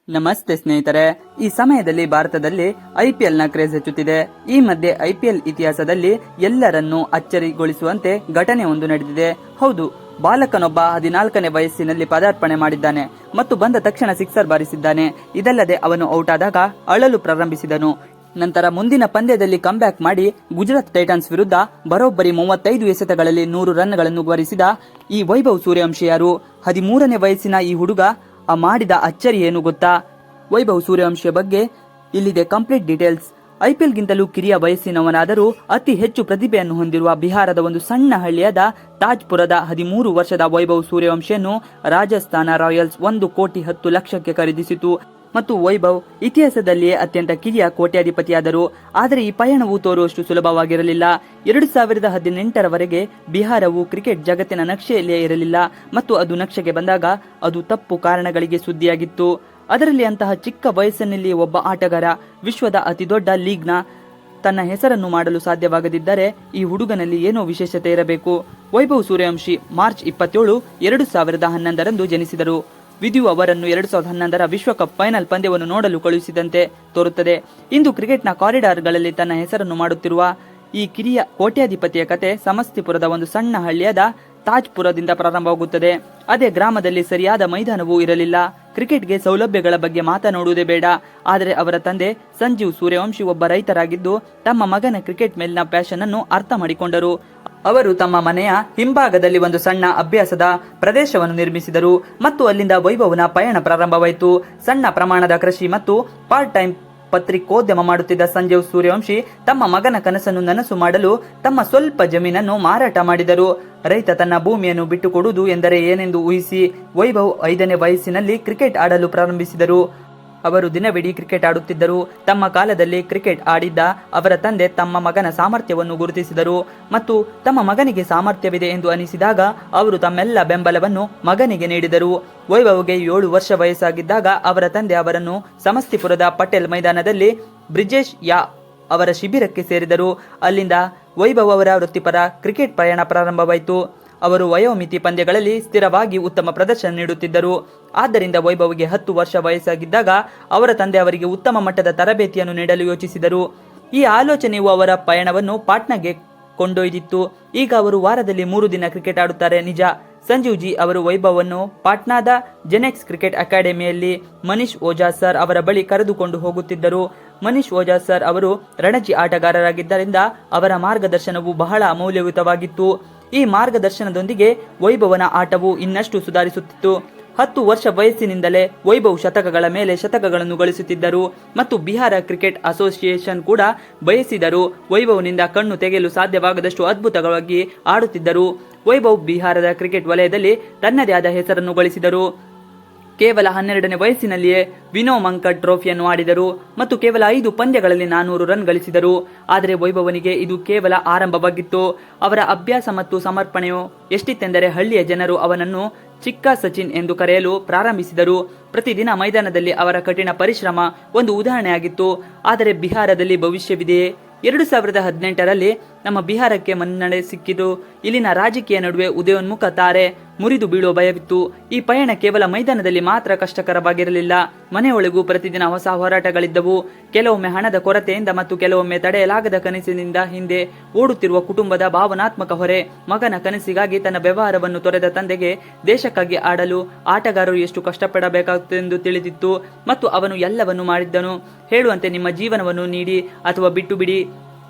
ನಮಸ್ತೆ ಸ್ನೇಹಿತರೆ. ಈ ಸಮಯದಲ್ಲಿ ಭಾರತದಲ್ಲಿ ಐಪಿಎಲ್ ನ ಕ್ರೇಜ್ ಹೆಚ್ಚುತ್ತಿದೆ. ಈ ಮಧ್ಯೆ ಐಪಿಎಲ್ ಇತಿಹಾಸದಲ್ಲಿ ಎಲ್ಲರನ್ನೂ ಅಚ್ಚರಿಗೊಳಿಸುವಂತೆ ಘಟನೆ ಒಂದು ನಡೆದಿದೆ. ಹೌದು, ಬಾಲಕನೊಬ್ಬ 14ನೇ ವಯಸ್ಸಿನಲ್ಲಿ ಪದಾರ್ಪಣೆ ಮಾಡಿದ್ದಾನೆ ಮತ್ತು ಬಂದ ತಕ್ಷಣ ಸಿಕ್ಸರ್ ಬಾರಿಸಿದ್ದಾನೆ. ಇದಲ್ಲದೆ ಅವನು ಔಟ್ ಆದಾಗ ಅಳಲು ಪ್ರಾರಂಭಿಸಿದನು. ನಂತರ ಮುಂದಿನ ಪಂದ್ಯದಲ್ಲಿ ಕಂಬ್ಯಾಕ್ ಮಾಡಿ ಗುಜರಾತ್ ಟೈಟನ್ಸ್ ವಿರುದ್ಧ ಬರೋಬ್ಬರಿ 35 ಎಸೆತಗಳಲ್ಲಿ 100 ರನ್ಗಳನ್ನು ಬಾರಿಸಿದ ಈ ವೈಭವ್ ಸೂರ್ಯವಂಶಿ ಯಾರು? 13ನೇ ವಯಸ್ಸಿನ ಈ ಹುಡುಗ ಮಾಡಿದ ಅಚ್ಚರಿ ಏನು ಗೊತ್ತಾ? ವೈಭವ್ ಸೂರ್ಯವಂಶಿಯ ಬಗ್ಗೆ ಇಲ್ಲಿದೆ ಕಂಪ್ಲೀಟ್ ಡೀಟೇಲ್ಸ್. ಐಪಿಎಲ್ ಗಿಂತಲೂ ಕಿರಿಯ ವಯಸ್ಸಿನವನಾದರೂ ಅತಿ ಹೆಚ್ಚು ಪ್ರತಿಭೆಯನ್ನು ಹೊಂದಿರುವ ಬಿಹಾರದ ಒಂದು ಸಣ್ಣ ಹಳ್ಳಿಯಾದ ತಾಜ್ಪುರದ 13 ವರ್ಷದ ವೈಭವ್ ಸೂರ್ಯವಂಶಿಯನ್ನು ರಾಜಸ್ಥಾನ ರಾಯಲ್ಸ್ 1,10,00,000 ಖರೀದಿಸಿತು ಮತ್ತು ವೈಭವ್ ಇತಿಹಾಸದಲ್ಲಿಯೇ ಅತ್ಯಂತ ಕಿರಿಯ ಕೋಟ್ಯಾಧಿಪತಿಯಾದರು. ಆದರೆ ಈ ಪಯಣವು ತೋರುವಷ್ಟು ಸುಲಭವಾಗಿರಲಿಲ್ಲ. 2018ರವರೆಗೆ ಬಿಹಾರವು ಕ್ರಿಕೆಟ್ ಜಗತ್ತಿನ ನಕ್ಷೆಯಲ್ಲೇ ಇರಲಿಲ್ಲ ಮತ್ತು ಅದು ನಕ್ಷೆಗೆ ಬಂದಾಗ ಅದು ತಪ್ಪು ಕಾರಣಗಳಿಗೆ ಸುದ್ದಿಯಾಗಿತ್ತು. ಅದರಲ್ಲಿ ಅಂತಹ ಚಿಕ್ಕ ವಯಸ್ಸಿನಲ್ಲಿ ಒಬ್ಬ ಆಟಗಾರ ವಿಶ್ವದ ಅತಿದೊಡ್ಡ ಲೀಗ್ನ ತನ್ನ ಹೆಸರನ್ನು ಮಾಡಲು ಸಾಧ್ಯವಾಗದಿದ್ದರೆ ಈ ಹುಡುಗನಲ್ಲಿ ಏನೋ ವಿಶೇಷತೆ ಇರಬೇಕು. ವೈಭವ್ ಸೂರ್ಯವಂಶಿ ಮಾರ್ಚ್ 27, 2011ರಂದು ಜನಿಸಿದರು. ವಿಧಿಯು ಅವರನ್ನು 2011ರ ವಿಶ್ವಕಪ್ ಫೈನಲ್ ಪಂದ್ಯವನ್ನು ನೋಡಲು ಕಳುಹಿಸಿದಂತೆ ತೋರುತ್ತದೆ. ಇಂದು ಕ್ರಿಕೆಟ್ನ ಕಾರಿಡಾರ್ಗಳಲ್ಲಿ ತನ್ನ ಹೆಸರನ್ನು ಮಾಡುತ್ತಿರುವ ಈ ಕಿರಿಯ ಕೋಟ್ಯಾಧಿಪತಿಯ ಕತೆ ಸಮಸ್ತಿಪುರದ ಒಂದು ಸಣ್ಣ ಹಳ್ಳಿಯಾದ ತಾಜ್ಪುರದಿಂದ ಪ್ರಾರಂಭವಾಗುತ್ತದೆ. ಅದೇ ಗ್ರಾಮದಲ್ಲಿ ಸರಿಯಾದ ಮೈದಾನವೂ ಇರಲಿಲ್ಲ. ಕ್ರಿಕೆಟ್ಗೆ ಸೌಲಭ್ಯಗಳ ಬಗ್ಗೆ ಮಾತನಾಡುವುದೇ ಬೇಡ. ಆದರೆ ಅವರ ತಂದೆ ಸಂಜೀವ್ ಸೂರ್ಯವಂಶಿ ಒಬ್ಬ ರೈತರಾಗಿದ್ದು ತಮ್ಮ ಮಗನ ಕ್ರಿಕೆಟ್ ಮೇಲಿನ ಪ್ಯಾಷನ್ ಅನ್ನು ಅರ್ಥ ಮಾಡಿಕೊಂಡರು. ಅವರು ತಮ್ಮ ಮನೆಯ ಹಿಂಭಾಗದಲ್ಲಿ ಒಂದು ಸಣ್ಣ ಅಭ್ಯಾಸದ ಪ್ರದೇಶವನ್ನು ನಿರ್ಮಿಸಿದರು ಮತ್ತು ಅಲ್ಲಿಂದ ವೈಭವನ ಪಯಣ ಪ್ರಾರಂಭವಾಯಿತು. ಸಣ್ಣ ಪ್ರಮಾಣದ ಕೃಷಿ ಮತ್ತು ಪಾರ್ಟ್ ಟೈಮ್ ಪತ್ರಿಕೋದ್ಯಮ ಮಾಡುತ್ತಿದ್ದ ಸಂಜೀವ್ ಸೂರ್ಯವಂಶಿ ತಮ್ಮ ಮಗನ ಕನಸನ್ನು ನನಸು ಮಾಡಲು ತಮ್ಮ ಸ್ವಲ್ಪ ಜಮೀನನ್ನು ಮಾರಾಟ ಮಾಡಿದರು. ರೈತ ತನ್ನ ಭೂಮಿಯನ್ನು ಬಿಟ್ಟುಕೊಡುವುದು ಎಂದರೆ ಏನೆಂದು ಊಹಿಸಿ ವೈಭವ್ 5ನೇ ವಯಸ್ಸಿನಲ್ಲಿ ಕ್ರಿಕೆಟ್ ಆಡಲು ಪ್ರಾರಂಭಿಸಿದರು. ಅವರು ದಿನವಿಡೀ ಕ್ರಿಕೆಟ್ ಆಡುತ್ತಿದ್ದರು. ತಮ್ಮ ಕಾಲದಲ್ಲಿ ಕ್ರಿಕೆಟ್ ಆಡಿದ್ದ ಅವರ ತಂದೆ ತಮ್ಮ ಮಗನ ಸಾಮರ್ಥ್ಯವನ್ನು ಗುರುತಿಸಿದರು ಮತ್ತು ತಮ್ಮ ಮಗನಿಗೆ ಸಾಮರ್ಥ್ಯವಿದೆ ಎಂದು ಅನಿಸಿದಾಗ ಅವರು ತಮ್ಮೆಲ್ಲ ಬೆಂಬಲವನ್ನು ಮಗನಿಗೆ ನೀಡಿದರು. ವೈಭವ್ಗೆ 7 ವರ್ಷ ವಯಸ್ಸಾಗಿದ್ದಾಗ ಅವರ ತಂದೆ ಅವರನ್ನು ಸಮಸ್ತಿಪುರದ ಪಟೇಲ್ ಮೈದಾನದಲ್ಲಿ ಬ್ರಿಜೇಶ್ ಯಾ ಅವರ ಶಿಬಿರಕ್ಕೆ ಸೇರಿದರು. ಅಲ್ಲಿಂದ ವೈಭವ್ ಅವರ ವೃತ್ತಿಪರ ಕ್ರಿಕೆಟ್ ಪ್ರಯಾಣ ಪ್ರಾರಂಭವಾಯಿತು. ಅವರು ವಯೋಮಿತಿ ಪಂದ್ಯಗಳಲ್ಲಿ ಸ್ಥಿರವಾಗಿ ಉತ್ತಮ ಪ್ರದರ್ಶನ ನೀಡುತ್ತಿದ್ದರು. ಆದ್ದರಿಂದ ವೈಭವ್ಗೆ 10 ವರ್ಷ ವಯಸ್ಸಾಗಿದ್ದಾಗ ಅವರ ತಂದೆ ಅವರಿಗೆ ಉತ್ತಮ ಮಟ್ಟದ ತರಬೇತಿಯನ್ನು ನೀಡಲು ಯೋಚಿಸಿದರು. ಈ ಆಲೋಚನೆಯು ಅವರ ಪಯಣವನ್ನು ಪಾಟ್ನಾಗೆ ಕೊಂಡೊಯ್ದಿತ್ತು. ಈಗ ಅವರು ವಾರದಲ್ಲಿ 3 ದಿನ ಕ್ರಿಕೆಟ್ ಆಡುತ್ತಾರೆ ನಿಜ. ಸಂಜೀವ್ ಜಿ ಅವರು ವೈಭವನ್ನು ಪಾಟ್ನಾದ ಜೆನೆಕ್ಸ್ ಕ್ರಿಕೆಟ್ ಅಕಾಡೆಮಿಯಲ್ಲಿ ಮನೀಶ್ ಓಜಾ ಸರ್ ಅವರ ಬಳಿ ಕರೆದುಕೊಂಡು ಹೋಗುತ್ತಿದ್ದರು. ಮನೀಶ್ ಓಜಾ ಸರ್ ಅವರು ರಣಜಿ ಆಟಗಾರರಾಗಿದ್ದರಿಂದ ಅವರ ಮಾರ್ಗದರ್ಶನವು ಬಹಳ ಅಮೂಲ್ಯಯುತವಾಗಿತ್ತು. ಈ ಮಾರ್ಗದರ್ಶನದೊಂದಿಗೆ ವೈಭವನ ಆಟವು ಇನ್ನಷ್ಟು ಸುಧಾರಿಸುತ್ತಿತ್ತು. 10 ವರ್ಷ ವಯಸ್ಸಿನಿಂದಲೇ ವೈಭವ್ ಶತಕಗಳ ಮೇಲೆ ಶತಕಗಳನ್ನು ಗಳಿಸುತ್ತಿದ್ದರು ಮತ್ತು ಬಿಹಾರ ಕ್ರಿಕೆಟ್ ಅಸೋಸಿಯೇಷನ್ ಕೂಡ ಬಯಸಿದರು. ವೈಭವ್ನಿಂದ ಕಣ್ಣು ತೆಗೆಯಲು ಸಾಧ್ಯವಾಗದಷ್ಟು ಅದ್ಭುತವಾಗಿ ಆಡುತ್ತಿದ್ದರು. ವೈಭವ್ ಬಿಹಾರದ ಕ್ರಿಕೆಟ್ ವಲಯದಲ್ಲಿ ತನ್ನದೇ ಆದ ಹೆಸರನ್ನು ಗಳಿಸಿದರು. ಕೇವಲ 12ನೇ ವಯಸ್ಸಿನಲ್ಲಿಯೇ ವಿನೋ ಮಂಕಡ್ ಟ್ರೋಫಿಯನ್ನು ಆಡಿದರು ಮತ್ತು ಕೇವಲ 5 ಪಂದ್ಯಗಳಲ್ಲಿ 400 ರನ್ ಗಳಿಸಿದರು. ಆದರೆ ವೈಭವನಿಗೆ ಇದು ಕೇವಲ ಆರಂಭವಾಗಿತ್ತು. ಅವರ ಅಭ್ಯಾಸ ಮತ್ತು ಸಮರ್ಪಣೆಯು ಎಷ್ಟಿತ್ತೆಂದರೆ ಹಳ್ಳಿಯ ಜನರು ಅವನನ್ನು ಚಿಕ್ಕ ಸಚಿನ್ ಎಂದು ಕರೆಯಲು ಪ್ರಾರಂಭಿಸಿದರು. ಪ್ರತಿದಿನ ಮೈದಾನದಲ್ಲಿ ಅವರ ಕಠಿಣ ಪರಿಶ್ರಮ ಒಂದು ಉದಾಹರಣೆಯಾಗಿತ್ತು. ಆದರೆ ಬಿಹಾರದಲ್ಲಿ ಭವಿಷ್ಯವಿದೆಯೇ? 2018ರಲ್ಲಿ ನಮ್ಮ ಬಿಹಾರಕ್ಕೆ ಮನ್ನಣೆ ಸಿಕ್ಕಿತು. ಇಲ್ಲಿನ ರಾಜಕೀಯ ನಡುವೆ ಉದಯೋನ್ಮುಖ ತಾರೆ ಮುರಿದು ಬೀಳುವ ಭಯವಿತ್ತು. ಈ ಪಯಣ ಕೇವಲ ಮೈದಾನದಲ್ಲಿ ಮಾತ್ರ ಕಷ್ಟಕರವಾಗಿರಲಿಲ್ಲ. ಮನೆಯೊಳಗೂ ಪ್ರತಿದಿನ ಹೊಸ ಹೋರಾಟಗಳಿದ್ದವು. ಕೆಲವೊಮ್ಮೆ ಹಣದ ಕೊರತೆಯಿಂದ ಮತ್ತು ಕೆಲವೊಮ್ಮೆ ತಡೆಯಲಾಗದ ಕನಸಿನಿಂದ ಹಿಂದೆ ಓಡುತ್ತಿರುವ ಕುಟುಂಬದ ಭಾವನಾತ್ಮಕ ಹೊರೆ. ಮಗನ ಕನಸಿಗಾಗಿ ತನ್ನ ವ್ಯವಹಾರವನ್ನು ತೊರೆದ ತಂದೆಗೆ ದೇಶಕ್ಕಾಗಿ ಆಡಲು ಆಟಗಾರರು ಎಷ್ಟು ಕಷ್ಟಪಡಬೇಕಾಗುತ್ತೆಂದು ತಿಳಿದಿತ್ತು ಮತ್ತು ಅವನು ಎಲ್ಲವನ್ನು ಮಾಡಿದ್ದನು. ಹೇಳುವಂತೆ ನಿಮ್ಮ ಜೀವನವನ್ನು ನೀಡಿ ಅಥವಾ ಬಿಟ್ಟು ಬಿಡಿ.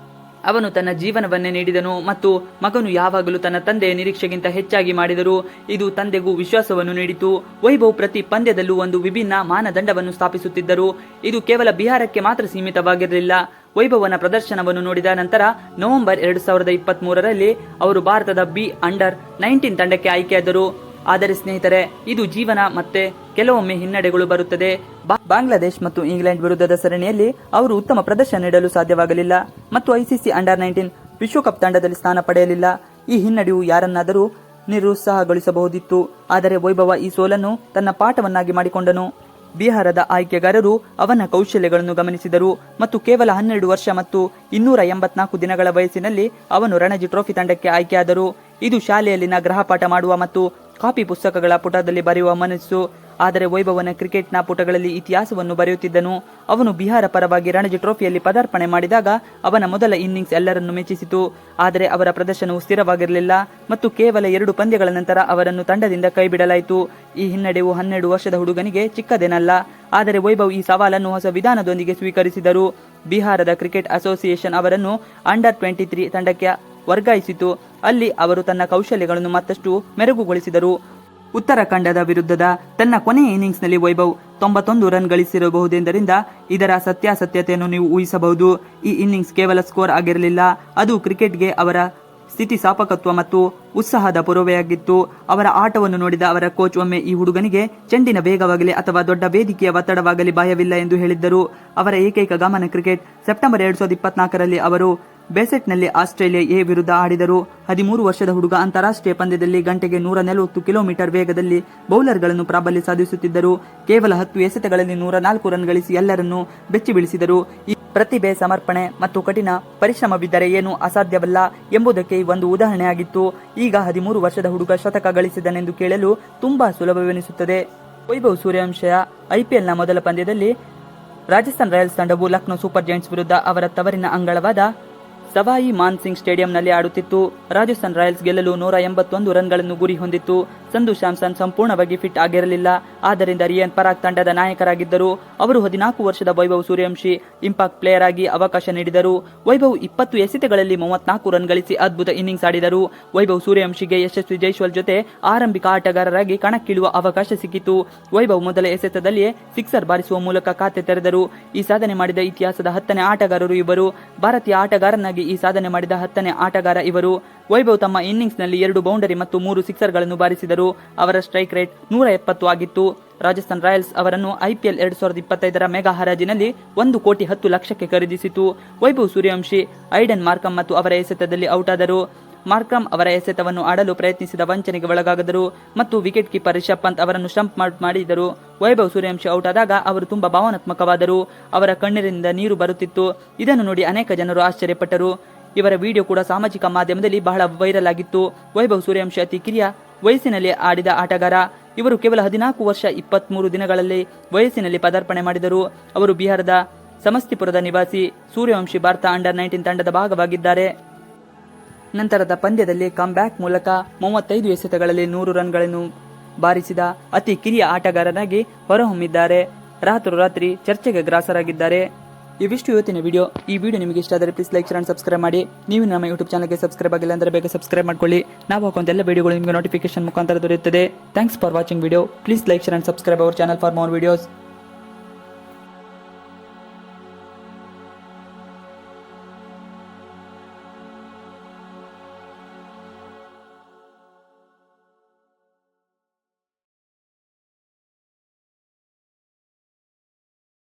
ಅವನು ತನ್ನ ಜೀವನವನ್ನೇ ನೀಡಿದನು ಮತ್ತು ಮಗನು ಯಾವಾಗಲೂ ತನ್ನ ತಂದೆಯ ನಿರೀಕ್ಷೆಗಿಂತ ಹೆಚ್ಚಾಗಿ ಮಾಡಿದರು. ಇದು ತಂದೆಗೂ ವಿಶ್ವಾಸವನ್ನು ನೀಡಿತು. ವೈಭವ್ ಪ್ರತಿ ಪಂದ್ಯದಲ್ಲೂ ಒಂದು ವಿಭಿನ್ನ ಮಾನದಂಡವನ್ನು ಸ್ಥಾಪಿಸುತ್ತಿದ್ದರು. ಇದು ಕೇವಲ ಬಿಹಾರಕ್ಕೆ ಮಾತ್ರ ಸೀಮಿತವಾಗಿರಲಿಲ್ಲ. ವೈಭವನ ಪ್ರದರ್ಶನವನ್ನು ನೋಡಿದ ನಂತರ ನವೆಂಬರ್ 2023ರಲ್ಲಿ ಅವರು ಭಾರತದ ಅಂಡರ್-19 ತಂಡಕ್ಕೆ ಆಯ್ಕೆಯಾದರು. ಆದರೆ ಸ್ನೇಹಿತರೆ, ಇದು ಜೀವನ ಮತ್ತೆ ಕೆಲವೊಮ್ಮೆ ಹಿನ್ನಡೆಗಳು ಬರುತ್ತದೆ. ಬಾಂಗ್ಲಾದೇಶ್ ಮತ್ತು ಇಂಗ್ಲೆಂಡ್ ವಿರುದ್ಧದ ಸರಣಿಯಲ್ಲಿ ಅವರು ಉತ್ತಮ ಪ್ರದರ್ಶನ ನೀಡಲು ಸಾಧ್ಯವಾಗಲಿಲ್ಲ ಮತ್ತು ಐಸಿಸಿ ಅಂಡರ್-19 ವಿಶ್ವಕಪ್ ತಂಡದಲ್ಲಿ ಸ್ಥಾನ ಪಡೆಯಲಿಲ್ಲ. ಈ ಹಿನ್ನಡೆಯು ಯಾರನ್ನಾದರೂ ನಿರುತ್ಸಾಹಗೊಳಿಸಬಹುದಿತ್ತು. ಆದರೆ ವೈಭವ ಈ ಸೋಲನ್ನು ತನ್ನ ಪಾಠವನ್ನಾಗಿ ಮಾಡಿಕೊಂಡನು. ಬಿಹಾರದ ಆಯ್ಕೆಗಾರರು ಅವನ ಕೌಶಲ್ಯಗಳನ್ನು ಗಮನಿಸಿದರು ಮತ್ತು ಕೇವಲ 12 ವರ್ಷ ಮತ್ತು 284 ದಿನಗಳ ವಯಸ್ಸಿನಲ್ಲಿ ಅವನು ರಣಜಿ ಟ್ರೋಫಿ ತಂಡಕ್ಕೆ ಆಯ್ಕೆಯಾದರು. ಇದು ಶಾಲೆಯಲ್ಲಿನ ಗೃಹಪಾಠ ಮಾಡುವ ಮತ್ತು ಕಾಪಿ ಪುಸ್ತಕಗಳ ಪುಟದಲ್ಲಿ ಬರೆಯುವ ಮನಸ್ಸು. ಆದರೆ ವೈಭವನ ಕ್ರಿಕೆಟ್ನ ಪುಟಗಳಲ್ಲಿ ಇತಿಹಾಸವನ್ನು ಬರೆಯುತ್ತಿದ್ದನು. ಅವನು ಬಿಹಾರ ಪರವಾಗಿ ರಣಜಿ ಟ್ರೋಫಿಯಲ್ಲಿ ಪದಾರ್ಪಣೆ ಮಾಡಿದಾಗ ಅವನ ಮೊದಲ ಇನ್ನಿಂಗ್ಸ್ ಎಲ್ಲರನ್ನು ಮೆಚ್ಚಿಸಿತು. ಆದರೆ ಅವರ ಪ್ರದರ್ಶನವು ಸ್ಥಿರವಾಗಿರಲಿಲ್ಲ ಮತ್ತು ಕೇವಲ 2 ಪಂದ್ಯಗಳ ನಂತರ ಅವರನ್ನು ತಂಡದಿಂದ ಕೈಬಿಡಲಾಯಿತು. ಈ ಹಿನ್ನಡೆಯು 12 ವರ್ಷದ ಹುಡುಗನಿಗೆ ಚಿಕ್ಕದೇನಲ್ಲ. ಆದರೆ ವೈಭವ್ ಈ ಸವಾಲನ್ನು ಹೊಸ ವಿಧಾನದೊಂದಿಗೆ ಸ್ವೀಕರಿಸಿದರು. ಬಿಹಾರದ ಕ್ರಿಕೆಟ್ ಅಸೋಸಿಯೇಷನ್ ಅವರನ್ನು ಅಂಡರ್ 23 ತಂಡಕ್ಕೆ ವರ್ಗಾಯಿಸಿತು. ಅಲ್ಲಿ ಅವರು ತನ್ನ ಕೌಶಲ್ಯಗಳನ್ನು ಮತ್ತಷ್ಟು ಮೆರುಗುಗೊಳಿಸಿದರು. ಉತ್ತರಾಖಂಡದ ವಿರುದ್ಧದ ತನ್ನ ಕೊನೆಯ ಇನ್ನಿಂಗ್ಸ್ನಲ್ಲಿ ವೈಭವ್ 91 ರನ್ ಗಳಿಸಿರಬಹುದೆಂದರಿಂದ ಇದರ ಸತ್ಯಾಸತ್ಯತೆಯನ್ನು ನೀವು ಊಹಿಸಬಹುದು. ಈ ಇನ್ನಿಂಗ್ಸ್ ಕೇವಲ ಸ್ಕೋರ್ ಆಗಿರಲಿಲ್ಲ, ಅದು ಕ್ರಿಕೆಟ್ಗೆ ಅವರ ಸ್ಥಿತಿಸ್ಥಾಪಕತ್ವ ಮತ್ತು ಉತ್ಸಾಹದ ಪುರಾವೆಯಾಗಿತ್ತು. ಅವರ ಆಟವನ್ನು ನೋಡಿದ ಅವರ ಕೋಚ್ ಒಮ್ಮೆ ಈ ಹುಡುಗನಿಗೆ ಚೆಂಡಿನ ವೇಗವಾಗಲಿ ಅಥವಾ ದೊಡ್ಡ ವೇದಿಕೆಯ ಒತ್ತಡವಾಗಲಿ ಭಯವಿಲ್ಲ ಎಂದು ಹೇಳಿದ್ದರು. ಅವರ ಏಕೈಕ ಗಮನ ಕ್ರಿಕೆಟ್. ಸೆಪ್ಟೆಂಬರ್ 2024ರಲ್ಲಿ ಅವರು ಬೇಸೆಟ್ನಲ್ಲಿ ಆಸ್ಟ್ರೇಲಿಯಾ ಎ ವಿರುದ್ಧ ಆಡಿದರು. 13 ವರ್ಷದ ಹುಡುಗ ಅಂತಾರಾಷ್ಟ್ರೀಯ ಪಂದ್ಯದಲ್ಲಿ ಗಂಟೆಗೆ 140 ಕಿಲೋಮೀಟರ್ ವೇಗದಲ್ಲಿ ಬೌಲರ್ಗಳನ್ನು ಪ್ರಾಬಲ್ಯ ಸಾಧಿಸುತ್ತಿದ್ದರು. ಕೇವಲ 10 ಎಸೆತಗಳಲ್ಲಿ 104 ರನ್ ಗಳಿಸಿ ಎಲ್ಲರನ್ನೂ ಬೆಚ್ಚಿ ಬೀಳಿಸಿದರು. ಈ ಪ್ರತಿಭೆ, ಸಮರ್ಪಣೆ ಮತ್ತು ಕಠಿಣ ಪರಿಶ್ರಮವಿದ್ದರೆ ಏನೂ ಅಸಾಧ್ಯವಲ್ಲ ಎಂಬುದಕ್ಕೆ ಒಂದು ಉದಾಹರಣೆಯಾಗಿತ್ತು. ಈಗ 13 ವರ್ಷದ ಹುಡುಗ ಶತಕ ಗಳಿಸಿದನೆಂದು ಕೇಳಲು ತುಂಬಾ ಸುಲಭವೆನಿಸುತ್ತದೆ. ವೈಭವ್ ಸೂರ್ಯವಂಶಿಯ ಐಪಿಎಲ್ನ ಮೊದಲ ಪಂದ್ಯದಲ್ಲಿ ರಾಜಸ್ಥಾನ್ ರಾಯಲ್ಸ್ ತಂಡವು ಲಕ್ನೋ ಸೂಪರ್ ಜೈಂಟ್ಸ್ ವಿರುದ್ಧ ಅವರ ತವರಿನ ಅಂಗಳವಾದ ಸವಾಯಿ ಮಾನ್ ಸಿಂಗ್ ಸ್ಟೇಡಿಯಂನಲ್ಲಿ ಆಡುತ್ತಿತ್ತು. ರಾಜಸ್ಥಾನ್ ರಾಯಲ್ಸ್ ಗೆಲ್ಲಲು 181 ರನ್ಗಳನ್ನು ಗುರಿ ಹೊಂದಿತ್ತು. ಸಂಜು ಸ್ಯಾಮ್ಸನ್ ಸಂಪೂರ್ಣವಾಗಿ ಫಿಟ್ ಆಗಿರಲಿಲ್ಲ. ಆದ್ದರಿಂದ ರಿಯಾನ್ ಪರಾಗ್ ತಂಡದ ನಾಯಕರಾಗಿದ್ದರು. ಅವರು 14 ವರ್ಷದ ವೈಭವ್ ಸೂರ್ಯವಂಶಿ ಇಂಪ್ಯಾಕ್ಟ್ ಪ್ಲೇಯರ್ ಆಗಿ ಅವಕಾಶ ನೀಡಿದರು. ವೈಭವ್ 20 ಎಸೆತಗಳಲ್ಲಿ 34 ರನ್ ಗಳಿಸಿ ಅದ್ಭುತ ಇನ್ನಿಂಗ್ಸ್ ಆಡಿದರು. ವೈಭವ್ ಸೂರ್ಯವಂಶಿಗೆ ಯಶಸ್ವಿ ಜೈಸ್ವಾಲ್ ಜೊತೆ ಆರಂಭಿಕ ಆಟಗಾರರಾಗಿ ಕಣಕ್ಕಿಳುವ ಅವಕಾಶ ಸಿಕ್ಕಿತು. ವೈಭವ್ ಮೊದಲ ಎಸೆತದಲ್ಲಿಯೇ ಸಿಕ್ಸರ್ ಬಾರಿಸುವ ಮೂಲಕ ಖಾತೆ ತೆರೆದರು. ಈ ಸಾಧನೆ ಮಾಡಿದ ಇತಿಹಾಸದ 10ನೇ ಆಟಗಾರರು ಇವರು. ಭಾರತೀಯ ಆಟಗಾರನಾಗಿ ಈ ಸಾಧನೆ ಮಾಡಿದ 10ನೇ ಆಟಗಾರ ಇವರು. ವೈಭವ್ ತಮ್ಮ ಇನ್ನಿಂಗ್ಸ್ನಲ್ಲಿ 2 ಬೌಂಡರಿ ಮತ್ತು 3 ಸಿಕ್ಸರ್ಗಳನ್ನು ಬಾರಿಸಿದರು. ಅವರ ಸ್ಟ್ರೈಕ್ ರೇಟ್ 170 ಆಗಿತ್ತು. ರಾಜಸ್ಥಾನ್ ರಾಯಲ್ಸ್ ಅವರನ್ನು ಐಪಿಎಲ್ 2025ರ ಮೆಗಾ ಹರಾಜಿನಲ್ಲಿ 1 ಕೋಟಿ 10 ಲಕ್ಷಕ್ಕೆ ಖರೀದಿಸಿತು. ವೈಭವ್ ಸೂರ್ಯವಂಶಿ ಐಡನ್ ಮಾರ್ಕಮ್ ಮತ್ತು ಅವರ ಎಸೆತದಲ್ಲಿ ಔಟ್ ಆದರು. ಮಾರ್ಕಮ್ ಅವರ ಎಸೆತವನ್ನು ಆಡಲು ಪ್ರಯತ್ನಿಸಿದ ವಂಚನೆಗೆ ಒಳಗಾದರು ಮತ್ತು ವಿಕೆಟ್ ಕೀಪರ್ ರಿಷಬ್ ಪಂತ್ ಅವರನ್ನು ಸ್ಟಂಪ್ ಮಾಡಿದರು. ವೈಭವ್ ಸೂರ್ಯವಂಶಿ ಔಟ್ ಆದಾಗ ಅವರು ತುಂಬಾ ಭಾವನಾತ್ಮಕವಾದರು. ಅವರ ಕಣ್ಣೀರಿನಿಂದ ನೀರು ಬರುತ್ತಿತ್ತು. ಇದನ್ನು ನೋಡಿ ಅನೇಕ ಜನರು ಆಶ್ಚರ್ಯಪಟ್ಟರು. ಇವರ ವಿಡಿಯೋ ಕೂಡ ಸಾಮಾಜಿಕ ಮಾಧ್ಯಮದಲ್ಲಿ ಬಹಳ ವೈರಲ್ ಆಗಿತ್ತು. ವೈಭವ್ ಸೂರ್ಯವಂಶಿ ಅತಿ ಕಿರಿಯ ವಯಸ್ಸಿನಲ್ಲಿ ಆಡಿದ ಆಟಗಾರ. ಇವರು ಕೇವಲ 14 ವರ್ಷ 23 ದಿನಗಳಲ್ಲಿ ವಯಸ್ಸಿನಲ್ಲಿ ಪದಾರ್ಪಣೆ ಮಾಡಿದರು. ಅವರು ಬಿಹಾರದ ಸಮಸ್ತಿಪುರದ ನಿವಾಸಿ. ಸೂರ್ಯವಂಶಿ ಭಾರತ ಅಂಡರ್ 19 ತಂಡದ ಭಾಗವಾಗಿದ್ದಾರೆ. ನಂತರದ ಪಂದ್ಯದಲ್ಲಿ ಕಮ್ ಬ್ಯಾಕ್ ಮೂಲಕ 35 ಎಸೆತಗಳಲ್ಲಿ 100 ರನ್ಗಳನ್ನು ಬಾರಿಸಿದ ಅತಿ ಕಿರಿಯ ಆಟಗಾರನಾಗಿ ಹೊರಹೊಮ್ಮಿದ್ದಾರೆ. ರಾತ್ರೋರಾತ್ರಿ ಚರ್ಚೆಗೆ ಗ್ರಾಸರಾಗಿದ್ದಾರೆ. ಇವಿಷ್ಟು ಇವತ್ತಿನ ವಿಡಿಯೋ. ಈ ವಿಡಿಯೋ ನಿಮಗೆ ಇಷ್ಟ ಆದರೆ please like, share and subscribe ಮಾಡಿ. ನೀವು ನಮ್ಮ ಯೂಟ್ಯೂಬ್ ಚಾನಲ್ಗೆ ಸಬ್ಸ್ಕ್ರೈಬ್ ಆಗಿಲ್ಲ ಅಂದರೆ ಬೇಗ ಸಬ್ಸ್ಕ್ರೈಬ್ ಮಾಡ್ಕೊಳ್ಳಿ. ನಾವು ಹಾಕುವಂತ ಎಲ್ಲ ವಿಡಿಯೋಗಳು ನಿಮಗೆ ನೋಟಿಫಿಕೇಶನ್ ಮುಖಾಂತರ ದೊರೆಯುತ್ತದೆ. Thanks for watching video. Please like, share and subscribe our channel for more videos.